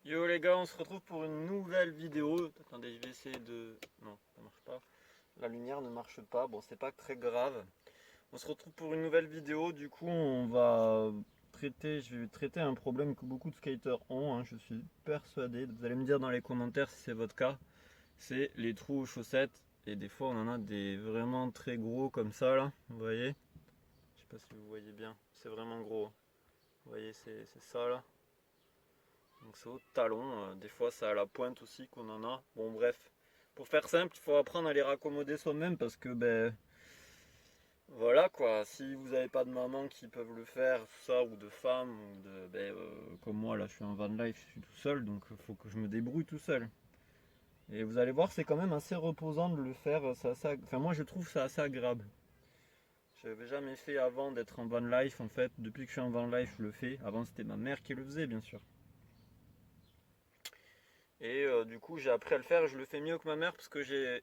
Yo les gars, on se retrouve pour une nouvelle vidéo. Attendez, je vais essayer de... Non, ça marche pas. La lumière ne marche pas, bon c'est pas très grave. On se retrouve pour une nouvelle vidéo, du coup je vais traiter un problème que beaucoup de skaters ont, hein, je suis persuadé. Vous allez me dire dans les commentaires si c'est votre cas. C'est les trous aux chaussettes. Et des fois on en a des vraiment très gros comme ça là, vous voyez. Je sais pas si vous voyez bien, c'est vraiment gros. Vous voyez, c'est ça là. Donc c'est au talon, des fois c'est à la pointe aussi qu'on en a. Bon bref, pour faire simple, il faut apprendre à les raccommoder soi-même parce que ben voilà quoi, si vous n'avez pas de maman qui peuvent le faire, tout ça, ou de femmes, ou de comme moi là je suis en van life, je suis tout seul, donc il faut que je me débrouille tout seul. Et vous allez voir, c'est quand même assez reposant de le faire, enfin moi je trouve ça assez agréable. Je n'avais jamais fait avant d'être en van life en fait, depuis que je suis en van life je le fais. Avant c'était ma mère qui le faisait bien sûr. Et du coup, j'ai appris à le faire et je le fais mieux que ma mère parce que j'ai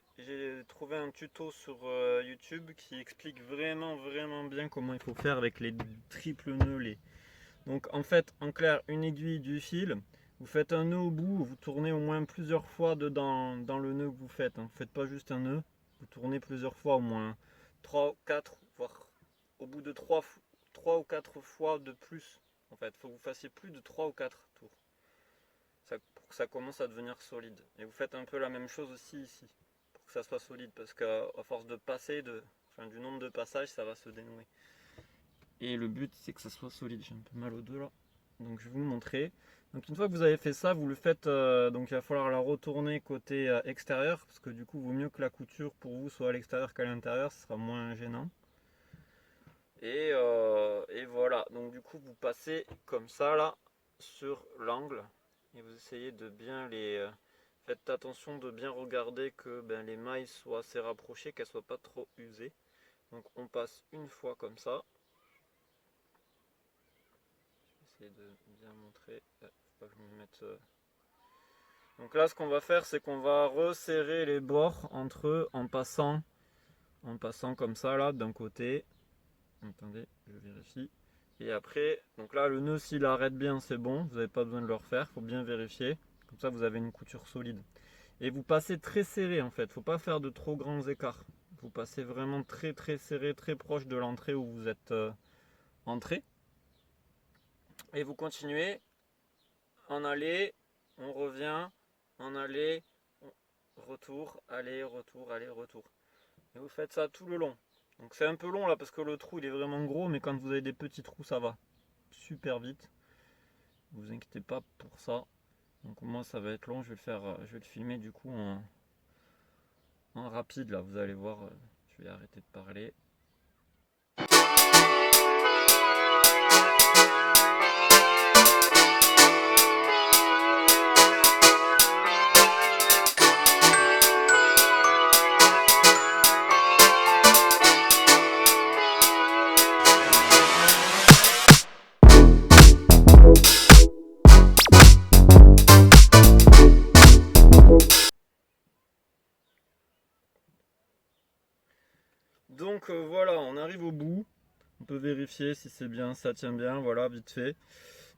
trouvé un tuto sur YouTube qui explique vraiment bien comment il faut faire avec les triples nœuds. Donc en fait, en clair, une aiguille du fil, vous faites un nœud au bout, vous tournez au moins plusieurs fois dedans dans le nœud que vous faites. Hein. Vous faites pas juste un nœud, vous tournez plusieurs fois, au moins 3, 4, voire au bout de 3 ou 4 fois de plus. En fait, il faut que vous fassiez plus de 3 ou 4 tours pour que ça commence à devenir solide. Et vous faites un peu la même chose aussi ici, pour que ça soit solide, parce qu'à force de passer, du nombre de passages, ça va se dénouer. Et le but, c'est que ça soit solide. J'ai un peu mal aux deux là. Donc je vais vous montrer. Donc une fois que vous avez fait ça, vous le faites, donc il va falloir la retourner côté extérieur, parce que du coup, il vaut mieux que la couture pour vous soit à l'extérieur qu'à l'intérieur, ce sera moins gênant. Et voilà, donc du coup vous passez comme ça là sur l'angle et vous essayez de bien faites attention de bien regarder que les mailles soient assez rapprochées, qu'elles soient pas trop usées. Donc on passe une fois comme ça. Je vais essayer de bien montrer. Faut pas que je me mette. Donc là ce qu'on va faire c'est qu'on va resserrer les bords entre eux en passant comme ça là d'un côté. Attendez, je vérifie. Et après, donc là le nœud s'il arrête bien c'est bon, vous n'avez pas besoin de le refaire, il faut bien vérifier. Comme ça vous avez une couture solide. Et vous passez très serré en fait, faut pas faire de trop grands écarts. Vous passez vraiment très serré, très proche de l'entrée où vous êtes entré. Et vous continuez, en aller, on revient, en aller, retour, aller, retour, aller, retour. Et vous faites ça tout le long. Donc c'est un peu long là parce que le trou il est vraiment gros, mais quand vous avez des petits trous ça va super vite. Ne vous inquiétez pas pour ça. Donc moi ça va être long, je vais le filmer du coup en rapide là, vous allez voir, je vais arrêter de parler. Donc voilà, on arrive au bout. On peut vérifier si c'est bien, ça tient bien, voilà, vite fait.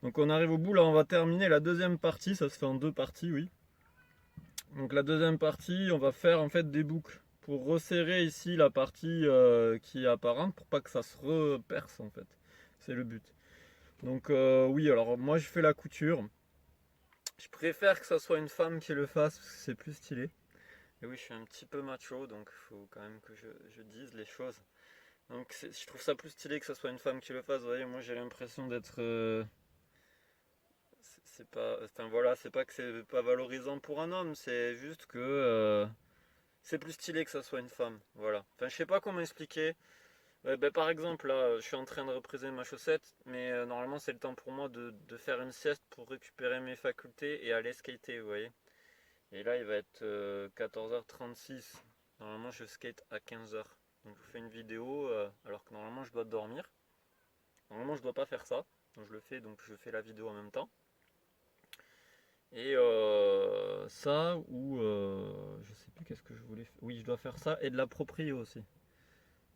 Donc on arrive au bout, là on va terminer la deuxième partie, ça se fait en deux parties, oui. Donc la deuxième partie, on va faire en fait des boucles pour resserrer ici la partie qui est apparente pour pas que ça se reperce en fait. C'est le but. Donc oui, alors moi je fais la couture. Je préfère que ça soit une femme qui le fasse parce que c'est plus stylé. Et oui, je suis un petit peu macho, donc il faut quand même que je dise les choses. Donc je trouve ça plus stylé que ça soit une femme qui le fasse. Vous voyez, moi j'ai l'impression d'être... c'est pas... Enfin voilà, c'est pas que c'est pas valorisant pour un homme, c'est juste que... c'est plus stylé que ça soit une femme. Voilà. Enfin, je sais pas comment expliquer. Par exemple, là, je suis en train de représenter ma chaussette, mais normalement c'est le temps pour moi de faire une sieste pour récupérer mes facultés et aller skater, vous voyez. Et là, il va être 14h36. Normalement, je skate à 15h. Donc, je vous fais une vidéo alors que normalement, je dois dormir. Normalement, je dois pas faire ça. Donc, je le fais, donc je fais la vidéo en même temps. Et ça, ou je sais plus qu'est-ce que je voulais faire. Oui, je dois faire ça et de la proprio aussi.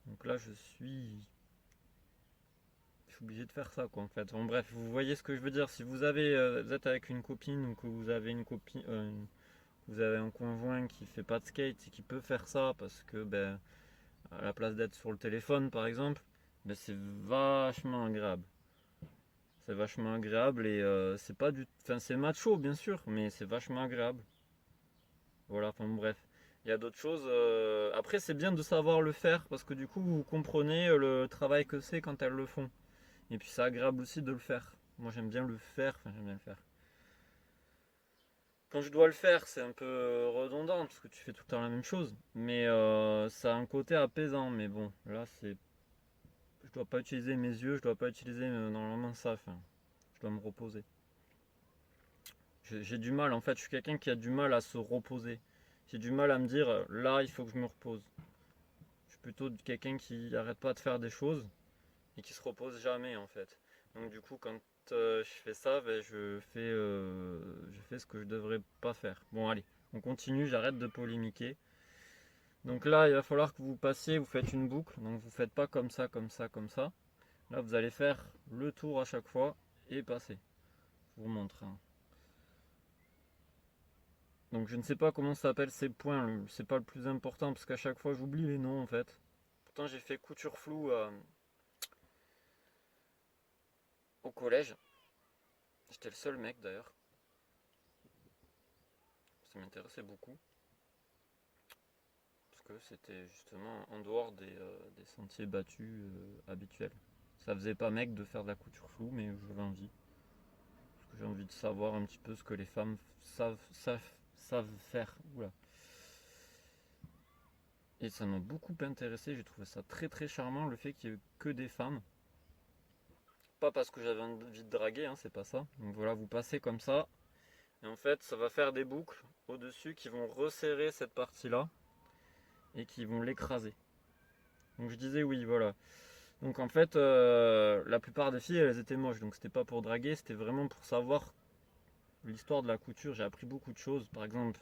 Donc là, je suis je suis obligé de faire ça quoi en fait. Bon, bref, vous voyez ce que je veux dire. Si vous êtes avec une copine ou que vous avez une copine, vous avez un conjoint qui fait pas de skate et qui peut faire ça parce que ben à la place d'être sur le téléphone par exemple, ben, c'est vachement agréable. C'est vachement agréable et c'est pas du, enfin c'est macho bien sûr, mais c'est vachement agréable. Voilà, enfin bref. Il y a d'autres choses. Après, c'est bien de savoir le faire parce que du coup, vous comprenez le travail que c'est quand elles le font. Et puis, c'est agréable aussi de le faire. Moi, j'aime bien le faire. Enfin, j'aime bien le faire. Quand je dois le faire, c'est un peu redondant parce que tu fais tout le temps la même chose. Mais ça a un côté apaisant. Mais bon, là, c'est. Je dois pas utiliser mes yeux. Je dois pas utiliser normalement ça. Enfin, je dois me reposer. J'ai du mal. En fait, je suis quelqu'un qui a du mal à se reposer. J'ai du mal à me dire là, il faut que je me repose. Je suis plutôt quelqu'un qui arrête pas de faire des choses et qui se repose jamais en fait. Donc du coup quand je fais ça, ben, je fais ce que je devrais pas faire. Bon allez, on continue, j'arrête de polémiquer. Donc là il va falloir que vous passiez, vous faites une boucle, donc vous faites pas comme ça, comme ça, comme ça. Là vous allez faire le tour à chaque fois et passer. Je vous montre, hein. Donc je ne sais pas comment ça s'appelle ces points, c'est pas le plus important parce qu'à chaque fois j'oublie les noms en fait. Pourtant j'ai fait couture floue au collège. J'étais le seul mec d'ailleurs. Ça m'intéressait beaucoup. Parce que c'était justement en dehors des sentiers battus habituels. Ça faisait pas mec de faire de la couture floue, mais j'avais envie. Parce que j'ai envie de savoir un petit peu ce que les femmes savent faire. Oula. Et ça m'a beaucoup intéressé, j'ai trouvé ça très très charmant le fait qu'il y ait que des femmes. Pas parce que j'avais envie de draguer, hein, c'est pas ça. Donc voilà, vous passez comme ça. Et en fait, ça va faire des boucles au-dessus qui vont resserrer cette partie-là et qui vont l'écraser. Donc je disais oui, voilà. Donc en fait, la plupart des filles, elles étaient moches. Donc c'était pas pour draguer, c'était vraiment pour savoir l'histoire de la couture. J'ai appris beaucoup de choses. Par exemple,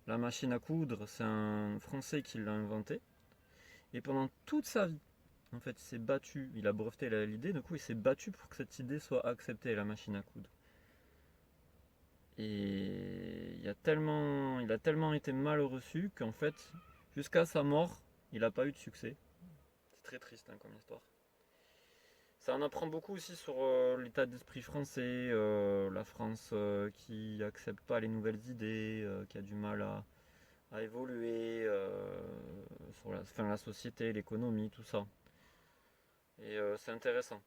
la machine à coudre, c'est un Français qui l'a inventé. Et pendant toute sa vie, en fait, il s'est battu. Il a breveté l'idée, du coup, il s'est battu pour que cette idée soit acceptée, la machine à coudre. Et il a tellement été mal reçu qu'en fait, jusqu'à sa mort, il n'a pas eu de succès. C'est très triste hein, comme histoire. Ça en apprend beaucoup aussi sur l'état d'esprit français, la France qui accepte pas les nouvelles idées, qui a du mal à évoluer sur la société, l'économie, tout ça. Et c'est intéressant.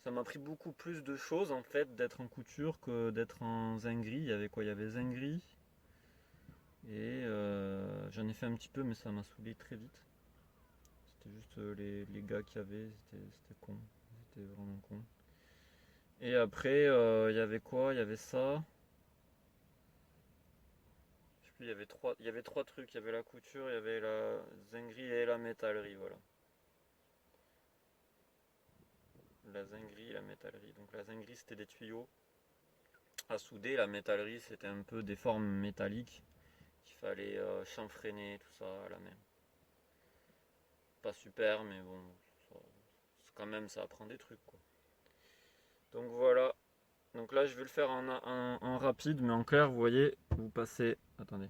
Ça m'a appris beaucoup plus de choses en fait d'être en couture que d'être en zinguerie. Il y avait quoi? Il y avait zinguerie. Et j'en ai fait un petit peu mais ça m'a saoulé très vite. C'était juste les gars qui avaient, c'était con. C'était vraiment con. Et après, il y avait quoi? Il y avait ça. Je sais plus, il y avait trois trucs. Il y avait la couture, il y avait la zinguerie et la métallerie, voilà. La zinguerie et la métallerie. Donc la zinguerie, c'était des tuyaux à souder. La métallerie, c'était un peu des formes métalliques qu'il fallait chanfreiner, tout ça à la main. Pas super, mais bon, quand même, ça apprend des trucs, quoi. Donc voilà. Donc là, je vais le faire en rapide, mais en clair, vous voyez, vous passez. Attendez.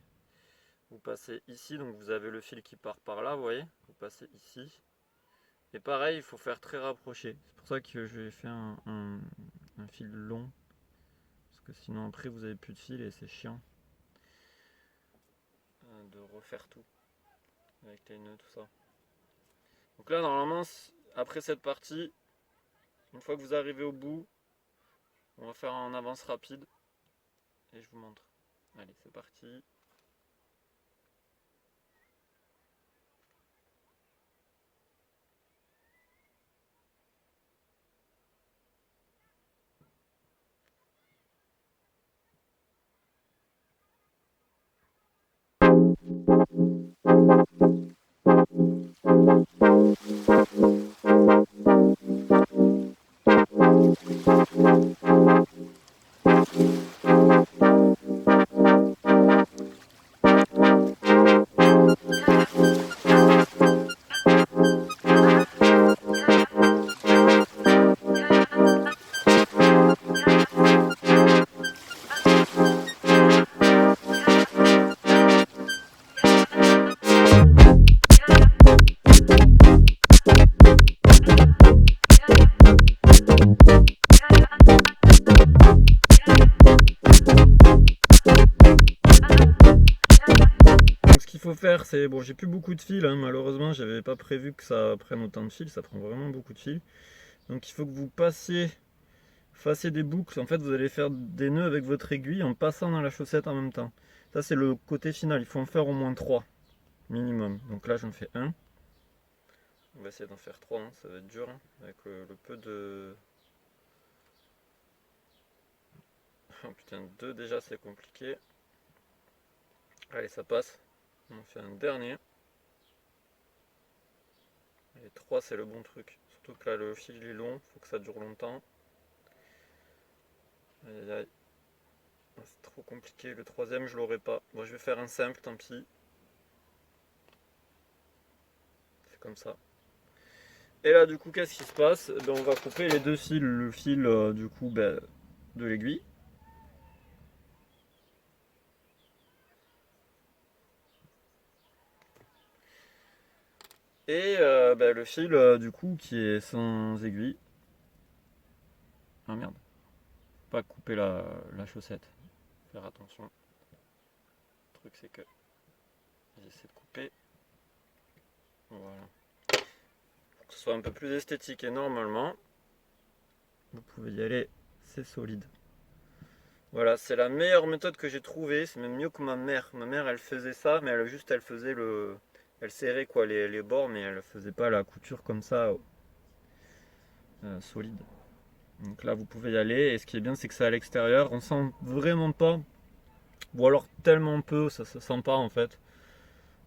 Vous passez ici, donc vous avez le fil qui part par là, vous voyez. Vous passez ici. Et pareil, il faut faire très rapproché. C'est pour ça que j'ai fait un fil long. Parce que sinon, après, vous avez plus de fil et c'est chiant de refaire tout. Avec les nœuds, tout ça. Donc là, normalement, après cette partie, une fois que vous arrivez au bout, on va faire en avance rapide. Et je vous montre. Allez, c'est parti. faire, c'est bon, j'ai plus beaucoup de fils, hein, malheureusement, j'avais pas prévu que ça prenne autant de fils, ça prend vraiment beaucoup de fils. Donc il faut que vous fassiez des boucles. En fait, vous allez faire des nœuds avec votre aiguille en passant dans la chaussette en même temps. Ça, c'est le côté final. Il faut en faire au moins 3 minimum. Donc là, j'en fais un. On va essayer d'en faire 3, hein. Ça va être dur, hein, avec le peu de... Oh putain, 2 déjà, c'est compliqué. Allez, ça passe. On en fait un dernier. Et 3, c'est le bon truc. Surtout que là, le fil est long, faut que ça dure longtemps. Aïe aïe aïe. C'est trop compliqué. Le troisième, je l'aurai pas. Bon, je vais faire un simple, tant pis. C'est comme ça. Et là, du coup, qu'est-ce qui se passe? Ben, on va couper les deux fils. Le fil, du coup, ben, de l'aiguille. Et ben, le fil, du coup, qui est sans aiguille. Ah merde. Pas couper la chaussette. Faire attention. Le truc, c'est que j'essaie de couper. Voilà. Pour que ce soit un peu plus esthétique. Et normalement, vous pouvez y aller. C'est solide. Voilà, c'est la meilleure méthode que j'ai trouvée. C'est même mieux que ma mère. Ma mère, elle faisait ça, mais elle faisait le. Elle serrait quoi les bords, mais elle faisait pas la couture comme ça, solide. Donc là, vous pouvez y aller. Et ce qui est bien, c'est que c'est à l'extérieur. On sent vraiment pas, ou alors tellement peu, ça se sent pas en fait,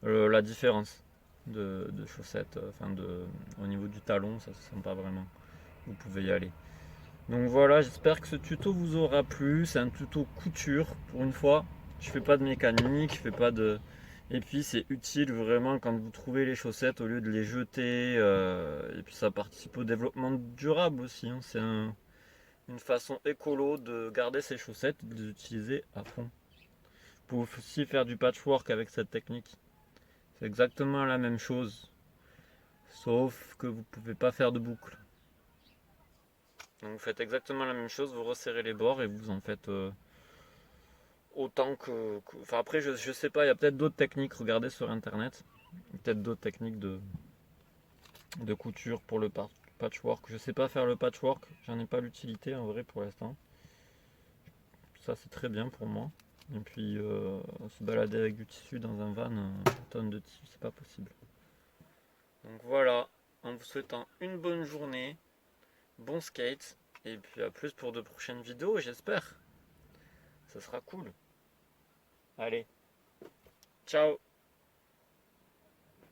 la différence de chaussettes. Enfin, au niveau du talon, ça se sent pas vraiment. Vous pouvez y aller. Donc voilà, j'espère que ce tuto vous aura plu. C'est un tuto couture pour une fois. Je fais pas de mécanique, je fais pas de. Et puis c'est utile vraiment quand vous trouvez les chaussettes au lieu de les jeter. Et puis ça participe au développement durable aussi, hein. C'est une façon écolo de garder ses chaussettes et de les utiliser à fond. Vous pouvez aussi faire du patchwork avec cette technique. C'est exactement la même chose, sauf que vous pouvez pas faire de boucle. Donc vous faites exactement la même chose, vous resserrez les bords et vous en faites autant Enfin après je sais pas, il y a peut-être d'autres techniques, regardez sur internet. Peut-être d'autres techniques de couture pour le patchwork. Je sais pas faire le patchwork, j'en ai pas l'utilité en vrai pour l'instant. Ça c'est très bien pour moi. Et puis se balader avec du tissu dans un van, une tonne de tissu, c'est pas possible. Donc voilà, en vous souhaitant une bonne journée, bon skate, et puis à plus pour de prochaines vidéos, j'espère. Ça sera cool. Allez, ciao!